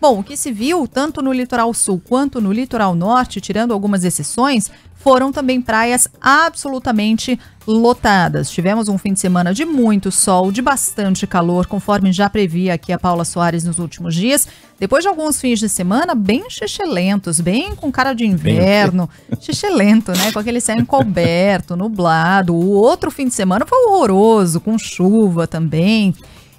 Bom, o que se viu, tanto no litoral sul quanto no litoral norte, tirando algumas exceções, foram também praias absolutamente lotadas. Tivemos um fim de semana de muito sol, de bastante calor, conforme já previa aqui a Paula Soares nos últimos dias. Depois de alguns fins de semana bem xixelentos, bem com cara de inverno. Xixelento, né? Com aquele céu encoberto, nublado. O outro fim de semana foi horroroso, com chuva também.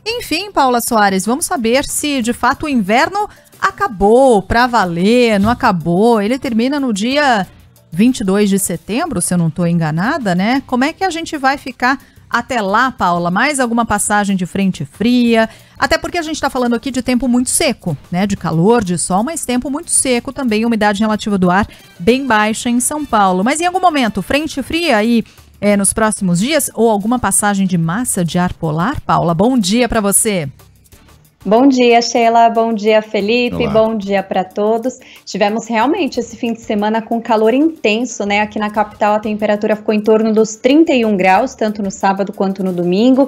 Enfim, Paula Soares, vamos saber se de fato o inverno acabou pra valer, não acabou. Ele termina no dia 22 de setembro, se eu não estou enganada, né? Como é que a gente vai ficar até lá, Paula? Mais alguma passagem de frente fria? Até porque a gente está falando aqui de tempo muito seco, né? De calor, de sol, mas tempo muito seco também, umidade relativa do ar bem baixa em São Paulo. Mas em algum momento, frente fria aí nos próximos dias ou alguma passagem de massa de ar polar? Paula, bom dia para você. Bom dia, Sheila. Bom dia, Felipe. Olá. Bom dia para todos. Tivemos realmente esse fim de semana com calor intenso, né? Aqui na capital a temperatura ficou em torno dos 31 graus, tanto no sábado quanto no domingo.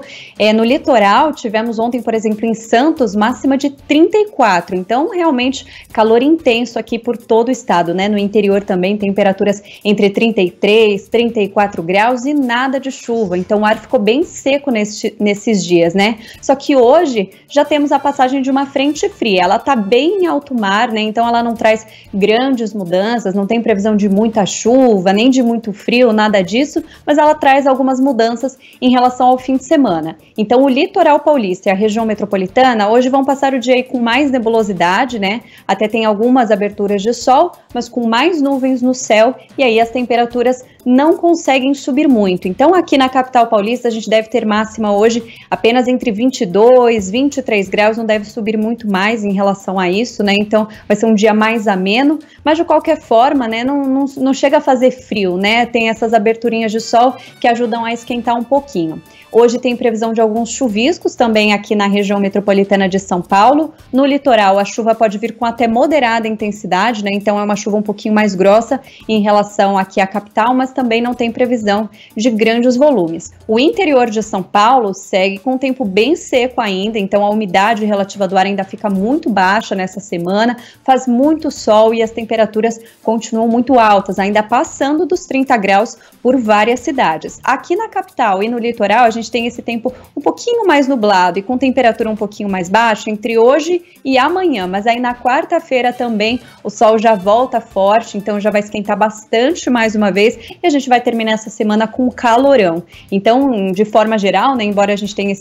No litoral, tivemos ontem, por exemplo, em Santos, máxima de 34. Então, realmente, calor intenso aqui por todo o estado, né? No interior também, temperaturas entre 33, 34 graus e nada de chuva. Então, o ar ficou bem seco nesses dias, né? Só que hoje já temos a passagem de uma frente fria, ela tá bem em alto mar, né? Então ela não traz grandes mudanças, não tem previsão de muita chuva, nem de muito frio, nada disso, mas ela traz algumas mudanças em relação ao fim de semana. Então o litoral paulista e a região metropolitana hoje vão passar o dia aí com mais nebulosidade, né? Até tem algumas aberturas de sol, mas com mais nuvens no céu, e aí as temperaturas não conseguem subir muito. Então aqui na capital paulista a gente deve ter máxima hoje apenas entre 22, 23 graus, não deve subir muito mais em relação a isso, né? Então vai ser um dia mais ameno, mas de qualquer forma, né, não chega a fazer frio, né? Tem essas aberturinhas de sol que ajudam a esquentar um pouquinho. Hoje tem previsão de alguns chuviscos também aqui na região metropolitana de São Paulo. No litoral, a chuva pode vir com até moderada intensidade, né? Então é uma chuva um pouquinho mais grossa em relação aqui à capital, mas também não tem previsão de grandes volumes. O interior de São Paulo segue com um tempo bem seco ainda, então a umidade relativa do ar ainda fica muito baixa nessa semana, faz muito sol e as temperaturas continuam muito altas, ainda passando dos 30 graus por várias cidades. Aqui na capital e no litoral, a gente tem esse tempo um pouquinho mais nublado e com temperatura um pouquinho mais baixa entre hoje e amanhã, mas aí na quarta-feira também o sol já volta forte, então já vai esquentar bastante mais uma vez e a gente vai terminar essa semana com calorão. Então, de forma geral, né, embora a gente tenha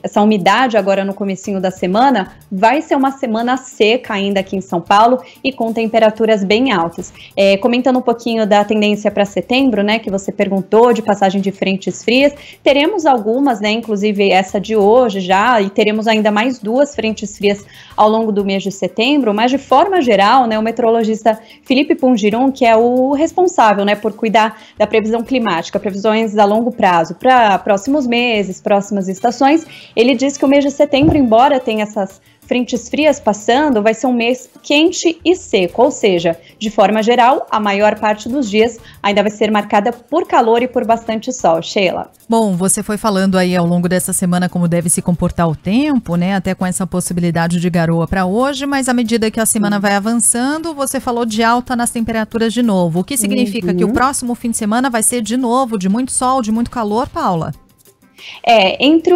essa umidade agora no comecinho da semana, vai ser uma semana seca ainda aqui em São Paulo e com temperaturas bem altas. Comentando um pouquinho da tendência para setembro, né, que você perguntou, de passagem de frentes frias, teremos algumas, né, inclusive essa de hoje já, e teremos ainda mais 2 frentes frias ao longo do mês de setembro, mas de forma geral, né, o meteorologista Felipe Pungiron, que é o responsável, né, por cuidar da previsão climática, previsões a longo prazo para próximos meses, próximas estações, ele diz que o mês de setembro, embora tenha essas frentes frias passando, vai ser um mês quente e seco, ou seja, de forma geral, a maior parte dos dias ainda vai ser marcada por calor e por bastante sol. Sheila. Bom, você foi falando aí ao longo dessa semana como deve se comportar o tempo, né? Até com essa possibilidade de garoa para hoje, mas à medida que a semana vai avançando, você falou de alta nas temperaturas de novo. O que significa que o próximo fim de semana vai ser de novo de muito sol, de muito calor, Paula? Entre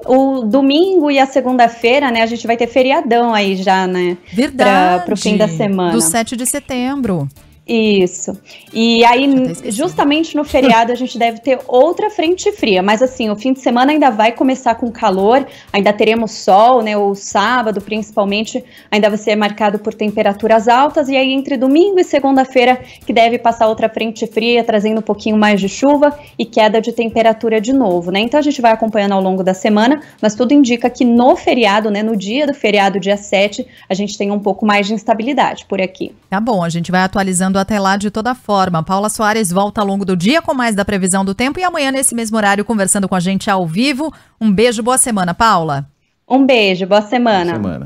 o domingo e a segunda-feira, né, a gente vai ter feriadão aí já, né? Verdade. Para o fim da semana. Do 7 de setembro. Isso. E aí, justamente no feriado, a gente deve ter outra frente fria. Mas assim, o fim de semana ainda vai começar com calor, ainda teremos sol, né? O sábado, principalmente, ainda vai ser marcado por temperaturas altas. E aí, entre domingo e segunda-feira, que deve passar outra frente fria, trazendo um pouquinho mais de chuva e queda de temperatura de novo, né? Então a gente vai acompanhando ao longo da semana, mas tudo indica que no feriado, né? No dia do feriado, dia 7, a gente tem um pouco mais de instabilidade por aqui. Tá bom, a gente vai atualizando até lá de toda forma. Paula Soares volta ao longo do dia com mais da previsão do tempo e amanhã nesse mesmo horário conversando com a gente ao vivo. Um beijo, boa semana, Paula. Um beijo, boa semana.